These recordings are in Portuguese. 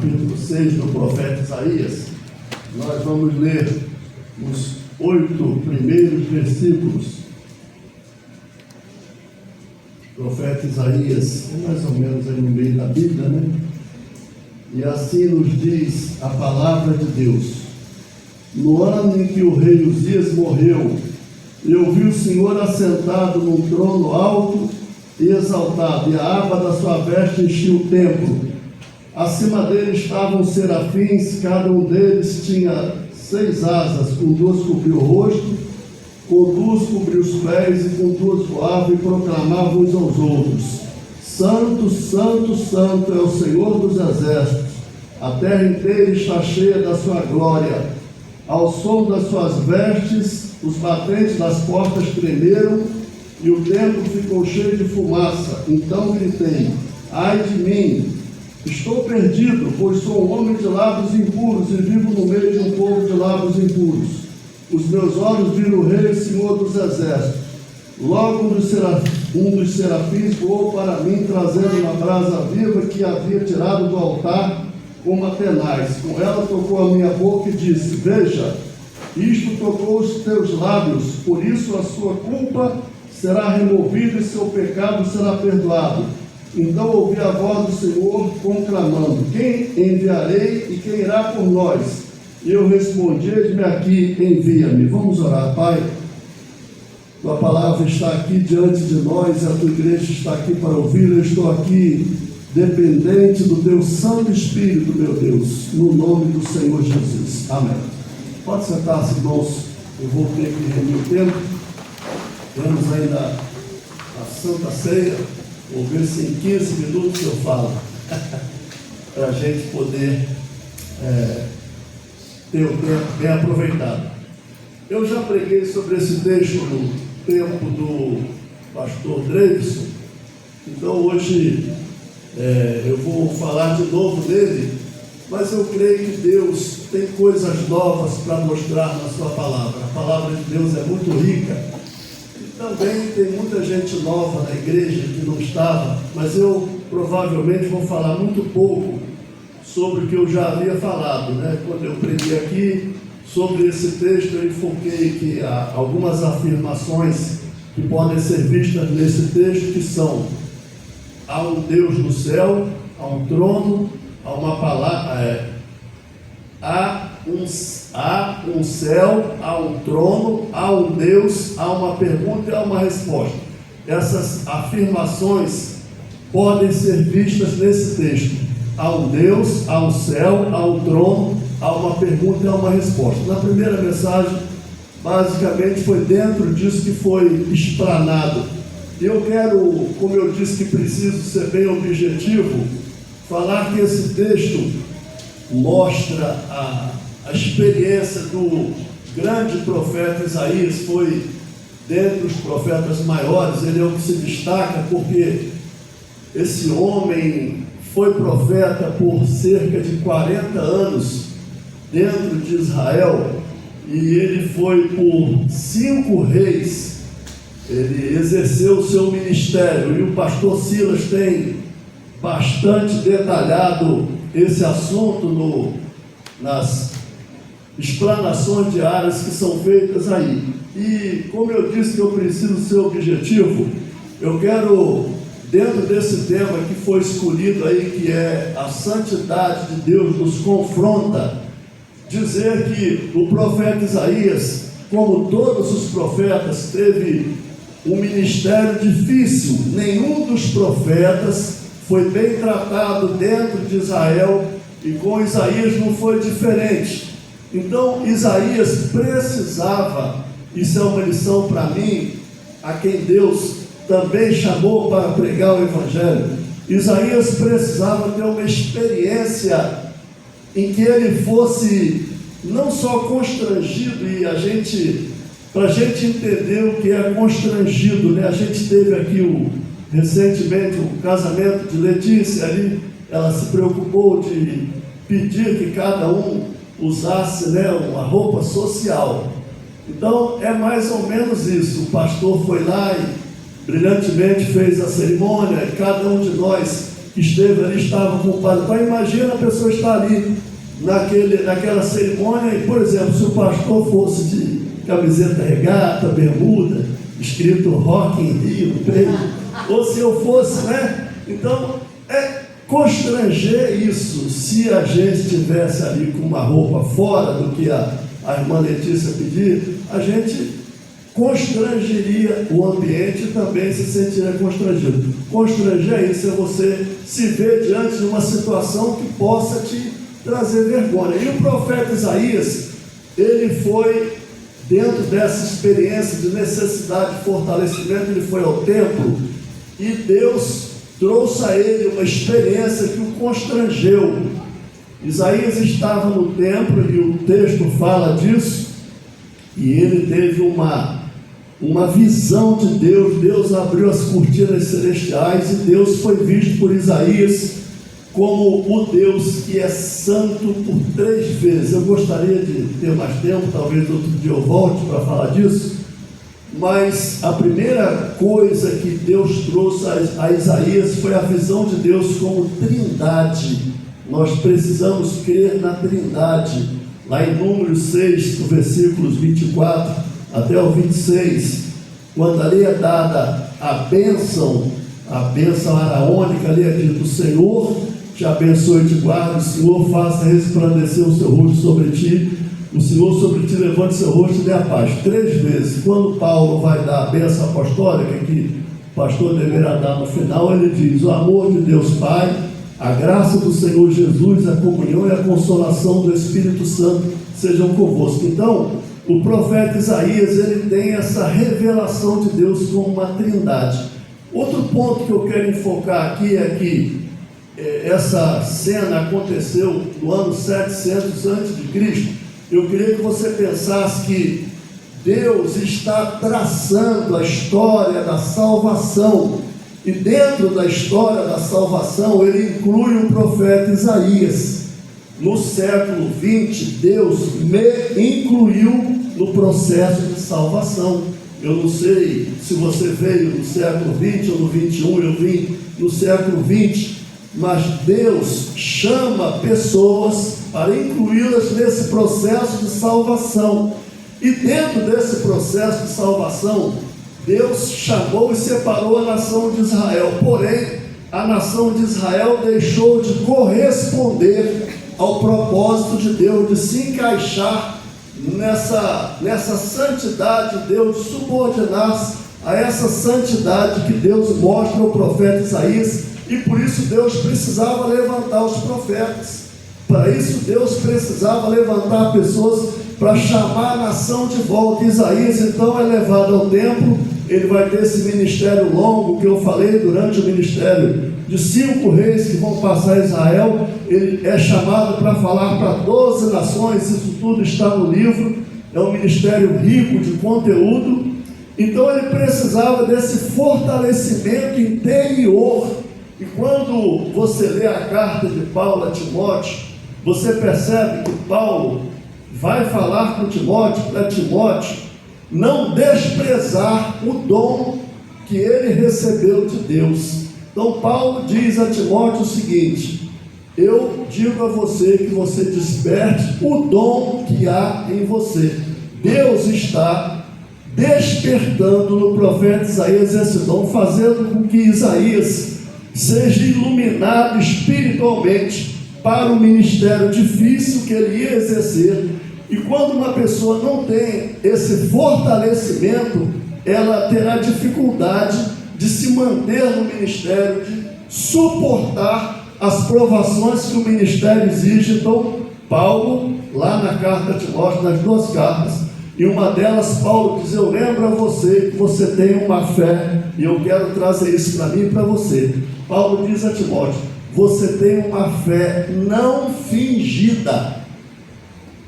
capítulo 6 do profeta Isaías. Nós vamos ler os 8 primeiros versículos. O profeta Isaías é mais ou menos aí no meio da Bíblia, né? E assim nos diz a palavra de Deus: no ano em que o rei Uzias morreu, eu vi o Senhor assentado num trono alto e exaltado, e a aba da sua veste enchia o templo. Acima dele estavam serafins, cada um deles tinha 6 asas, com 2 cobriu o rosto, com 2 cobriu os pés, e com 2 voavam e proclamavam uns aos outros: Santo, Santo, Santo é o Senhor dos exércitos, a terra inteira está cheia da sua glória. Ao som das suas vestes, os batentes das portas tremeram, e o templo ficou cheio de fumaça. Então gritei: ai de mim, estou perdido, pois sou um homem de lábios impuros, e vivo no meio de um povo de lábios impuros. Os meus olhos viram o Rei, Senhor dos exércitos. Logo um dos serafins voou para mim, trazendo uma brasa viva que havia tirado do altar com uma tenaz. Com ela tocou a minha boca e disse: veja, isto tocou os teus lábios, por isso a sua culpa será removida e seu pecado será perdoado. Então ouvi a voz do Senhor conclamando: quem enviarei e quem irá por nós? E eu respondi: eis-me aqui, envia-me. Vamos orar. Pai, tua palavra está aqui diante de nós, a tua igreja está aqui para ouvir. Eu estou aqui dependente do teu Santo Espírito, meu Deus, no nome do Senhor Jesus. Amém. Pode sentar-se, irmãos. Eu vou ter que reunir o tempo. Temos ainda a Santa Ceia. Vou ver se em 15 minutos eu falo, para a gente poder ter o tempo bem aproveitado. Eu já preguei sobre esse texto no tempo do pastor Davidson, então hoje eu vou falar de novo dele, mas eu creio que Deus tem coisas novas para mostrar na sua palavra. A palavra de Deus é muito rica. Também tem muita gente nova na igreja que não estava, mas eu provavelmente vou falar muito pouco sobre o que eu já havia falado, né? Quando eu preguei aqui sobre esse texto, eu enfoquei que há algumas afirmações que podem ser vistas nesse texto, que são: há um Deus no céu, há um trono, há uma palavra, há um céu, há um trono, há um Deus, há uma pergunta e há uma resposta. Essas afirmações podem ser vistas nesse texto: há um Deus, há um céu, há um trono, há uma pergunta e há uma resposta. Na primeira mensagem, basicamente foi dentro disso que foi explanado. E eu quero, como eu disse que preciso ser bem objetivo, falar que esse texto mostra a experiência do grande profeta Isaías. Foi dentre os profetas maiores, ele é o que se destaca, porque esse homem foi profeta por cerca de 40 anos dentro de Israel, e ele foi por 5 reis, ele exerceu o seu ministério, e o pastor Silas tem bastante detalhado esse assunto nas explanações diárias que são feitas aí. E como eu disse que eu preciso ser objetivo, eu quero, dentro desse tema que foi escolhido aí, que é a santidade de Deus nos confronta, dizer que o profeta Isaías, como todos os profetas, teve um ministério difícil. Nenhum dos profetas foi bem tratado dentro de Israel, e com Isaías não foi diferente. Então Isaías precisava, isso é uma lição para mim, a quem Deus também chamou para pregar o Evangelho. Isaías precisava ter uma experiência em que ele fosse não só constrangido, e para a gente entender o que é constrangido, né? A gente teve aqui recentemente o casamento de Letícia ali, ela se preocupou de pedir que cada um usasse, né, uma roupa social. Então é mais ou menos isso. O pastor foi lá e brilhantemente fez a cerimônia, e cada um de nós que esteve ali estavam com o padre. Então imagina a pessoa estar ali naquela cerimônia e, por exemplo, se o pastor fosse de camiseta regata, bermuda, escrito Rock in Rio no peito, ou se eu fosse, né? Então é constranger isso. Se a gente estivesse ali com uma roupa fora do que a irmã Letícia pedir, a gente constrangeria o ambiente e também se sentiria constrangido. Constranger isso é você se ver diante de uma situação que possa te trazer vergonha. E o profeta Isaías, ele foi, dentro dessa experiência de necessidade de fortalecimento, ele foi ao templo e Deus trouxe a ele uma experiência que o constrangeu. Isaías estava no templo e o texto fala disso, e ele teve uma visão de Deus. Deus abriu as cortinas celestiais e Deus foi visto por Isaías como o Deus que é santo por 3 vezes. Eu gostaria de ter mais tempo, talvez outro dia eu volte para falar disso, mas a primeira coisa que Deus trouxe a Isaías foi a visão de Deus como Trindade. Nós precisamos crer na Trindade. Lá em Números 6, do versículos 24 até o 26, quando ali é dada a bênção araônica, ali é dito: o Senhor te abençoe e te guarde, o Senhor faça resplandecer o seu rosto sobre ti, o Senhor sobre ti levante seu rosto e dê a paz. 3 vezes. Quando Paulo vai dar a bênção apostólica, que o pastor deverá dar no final, ele diz: o amor de Deus Pai, a graça do Senhor Jesus, a comunhão e a consolação do Espírito Santo sejam convosco. Então, o profeta Isaías, ele tem essa revelação de Deus como uma trindade. Outro ponto que eu quero enfocar aqui é que essa cena aconteceu no ano 700 a.C. Eu queria que você pensasse que Deus está traçando a história da salvação, e dentro da história da salvação ele inclui o profeta Isaías. No século 20, Deus me incluiu no processo de salvação. Eu não sei se você veio no século 20 ou no 21, eu vim no século 20, mas Deus chama pessoas para incluí-las nesse processo de salvação. E dentro desse processo de salvação, Deus chamou e separou a nação de Israel. Porém, a nação de Israel deixou de corresponder ao propósito de Deus, de se encaixar nessa santidade de Deus, de subordinar-se a essa santidade que Deus mostra ao profeta Isaías. E por isso Deus precisava levantar os profetas. Para isso Deus precisava levantar pessoas para chamar a nação de volta. Isaías então é levado ao templo. Ele vai ter esse ministério longo que eu falei durante o ministério de 5 reis que vão passar Israel. Ele é chamado para falar para 12 nações. Isso tudo está no livro. É um ministério rico de conteúdo. Então ele precisava desse fortalecimento interior. E quando você lê a carta de Paulo a Timóteo, você percebe que Paulo vai falar com Timóteo, para Timóteo não desprezar o dom que ele recebeu de Deus. Então Paulo diz a Timóteo o seguinte: eu digo a você que você desperte o dom que há em você. Deus está despertando no profeta Isaías esse dom, fazendo com que Isaías seja iluminado espiritualmente para o ministério difícil que ele ia exercer. E quando uma pessoa não tem esse fortalecimento, ela terá dificuldade de se manter no ministério, de suportar as provações que o ministério exige. Então Paulo, lá na carta a Timóteo, nas 2 cartas, e uma delas Paulo diz: eu lembro a você que você tem uma fé, e eu quero trazer isso para mim e para você. Paulo diz a Timóteo: você tem uma fé não fingida.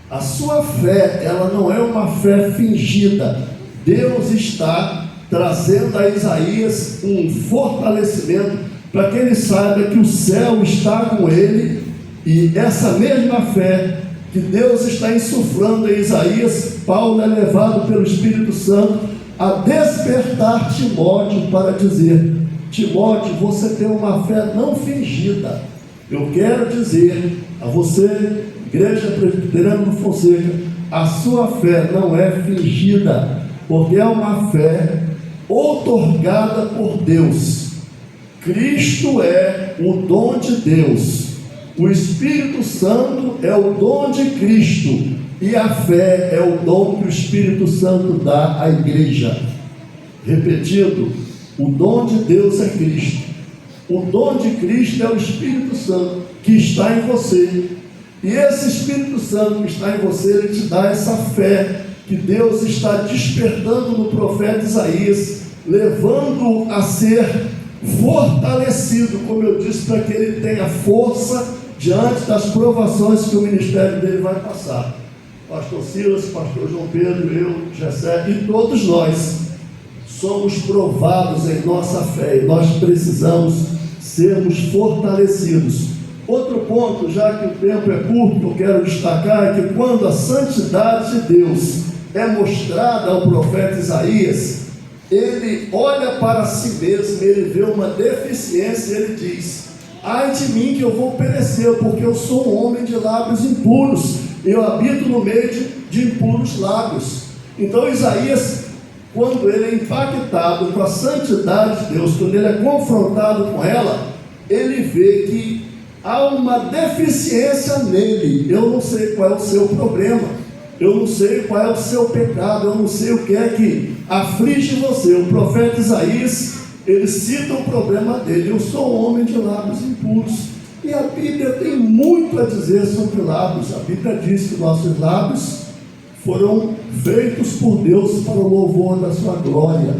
A sua fé, ela não é uma fé fingida. Deus está trazendo a Isaías um fortalecimento para que ele saiba que o céu está com ele, e essa mesma fé que Deus está insuflando em Isaías, Paulo é levado pelo Espírito Santo a despertar Timóteo para dizer: Timóteo, você tem uma fé não fingida. Eu quero dizer a você, Igreja Presbiteriana do Fonseca, a sua fé não é fingida, porque é uma fé outorgada por Deus. Cristo é o dom de Deus, o Espírito Santo é o dom de Cristo, e a fé é o dom que o Espírito Santo dá à igreja. Repetindo, o dom de Deus é Cristo, o dom de Cristo é o Espírito Santo que está em você, e esse Espírito Santo que está em você, ele te dá essa fé que Deus está despertando no profeta Isaías, levando-o a ser fortalecido, como eu disse, para que ele tenha força diante das provações que o ministério dele vai passar. Pastor Silas, pastor João Pedro, eu, Jessé e todos nós somos provados em nossa fé e nós precisamos sermos fortalecidos. Outro ponto, já que o tempo é curto, que eu quero destacar é que quando a santidade de Deus é mostrada ao profeta Isaías, ele olha para si mesmo, ele vê uma deficiência e ele diz: ai de mim que eu vou perecer, porque eu sou um homem de lábios impuros, eu habito no meio de impuros lábios. Então Isaías, quando ele é impactado com a santidade de Deus, quando ele é confrontado com ela, ele vê que há uma deficiência nele. Eu não sei qual é o seu problema, eu não sei qual é o seu pecado, eu não sei o que é que aflige você. O profeta Isaías, ele cita o problema dele: eu sou um homem de lábios impuros. E a Bíblia tem muito a dizer sobre lábios. A Bíblia diz que nossos lábios foram feitos por Deus para o louvor da sua glória.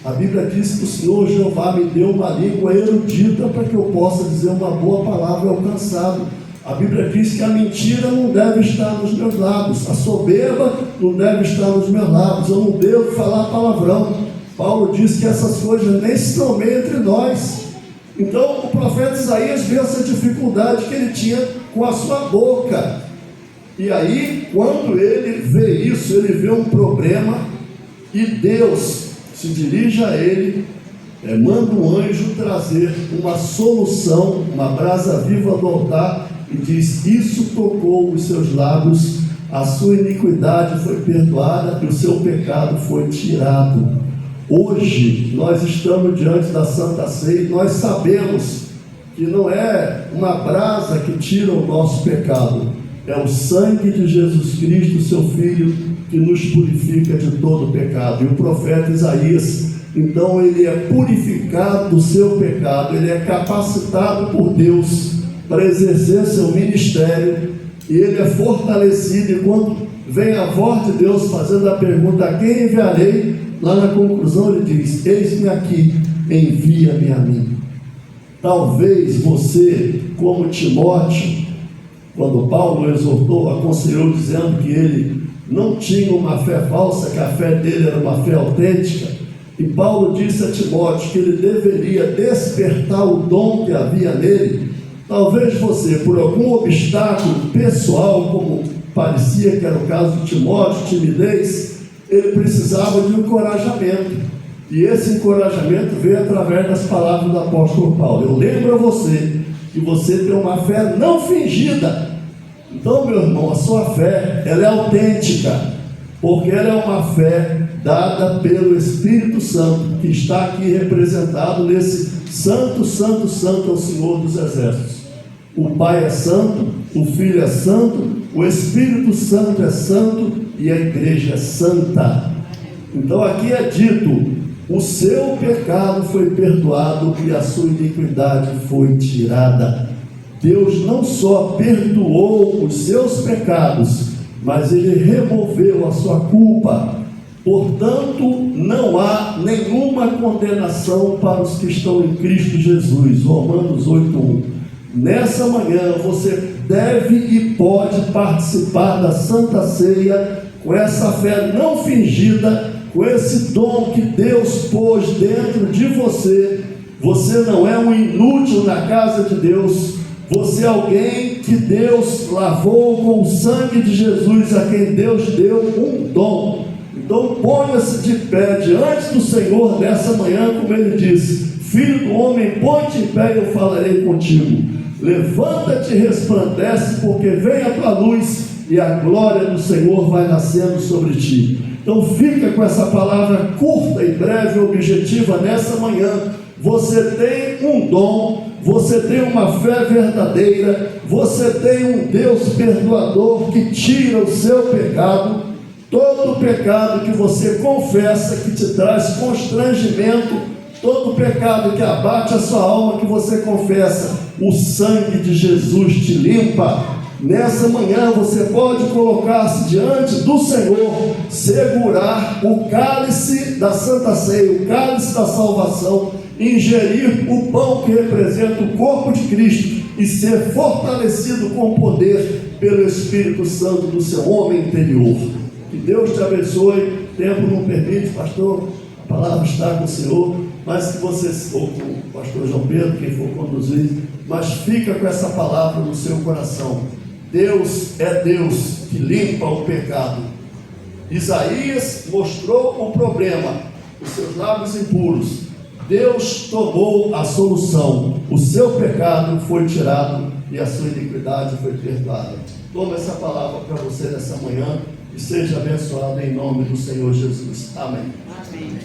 A Bíblia diz que o Senhor Jeová me deu uma língua erudita para que eu possa dizer uma boa palavra ao cansado. A Bíblia diz que a mentira não deve estar nos meus lábios, a soberba não deve estar nos meus lábios, eu não devo falar palavrão. Paulo diz que essas coisas nem se nomeiam entre nós. Então o profeta Isaías vê essa dificuldade que ele tinha com a sua boca. E aí, quando ele vê isso, ele vê um problema, e Deus se dirige a ele, manda um anjo trazer uma solução, uma brasa viva do altar, e diz: isso tocou os seus lábios, a sua iniquidade foi perdoada e o seu pecado foi tirado. Hoje nós estamos diante da Santa Ceia e nós sabemos que não é uma brasa que tira o nosso pecado, é o sangue de Jesus Cristo, seu Filho, que nos purifica de todo pecado. E o profeta Isaías, então, ele é purificado do seu pecado, ele é capacitado por Deus para exercer seu ministério, e ele é fortalecido. E quando vem a voz de Deus fazendo a pergunta: a quem enviarei? Lá na conclusão ele diz: eis-me aqui, envia-me a mim. Talvez você, como Timóteo, quando Paulo exortou, aconselhou, dizendo que ele não tinha uma fé falsa, que a fé dele era uma fé autêntica, e Paulo disse a Timóteo que ele deveria despertar o dom que havia nele. Talvez você, por algum obstáculo pessoal, como parecia que era o caso de Timóteo, timidez, ele precisava de um encorajamento, e esse encorajamento veio através das palavras do apóstolo Paulo. Eu lembro a você que você tem uma fé não fingida. Então, meu irmão, a sua fé, ela é autêntica, porque ela é uma fé dada pelo Espírito Santo, que está aqui representado nesse santo, santo, santo é o Senhor dos Exércitos. O Pai é santo, o Filho é santo, o Espírito Santo é santo e a igreja é santa. Então aqui é dito: o seu pecado foi perdoado e a sua iniquidade foi tirada. Deus não só perdoou os seus pecados, mas ele removeu a sua culpa. Portanto, não há nenhuma condenação para os que estão em Cristo Jesus. Romanos 8:1. Nessa manhã você deve e pode participar da Santa Ceia com essa fé não fingida, com esse dom que Deus pôs dentro de você. Você não é um inútil na casa de Deus, você é alguém que Deus lavou com o sangue de Jesus, a quem Deus deu um dom. Então ponha-se de pé diante do Senhor nessa manhã, como ele disse: Filho do homem, põe-te em pé e eu falarei contigo. Levanta-te e resplandece, porque vem a tua luz e a glória do Senhor vai nascendo sobre ti. Então fica com essa palavra curta e breve, objetiva nessa manhã. Você tem um dom, você tem uma fé verdadeira, você tem um Deus perdoador que tira o seu pecado. Todo pecado que você confessa, que te traz constrangimento, todo pecado que abate a sua alma, que você confessa, o sangue de Jesus te limpa. Nessa manhã você pode colocar-se diante do Senhor, segurar o cálice da Santa Ceia, o cálice da salvação, ingerir o pão que representa o corpo de Cristo e ser fortalecido com poder pelo Espírito Santo do seu homem interior. Que Deus te abençoe. O tempo não permite, pastor, a palavra está com o Senhor, mas que você, ou com o pastor João Pedro, quem for conduzir, mas fica com essa palavra no seu coração. Deus é Deus que limpa o pecado. Isaías mostrou o problema, os seus lábios impuros. Deus tomou a solução. O seu pecado foi tirado e a sua iniquidade foi perdoada. Toma essa palavra para você nessa manhã e seja abençoado em nome do Senhor Jesus. Amém. Amém.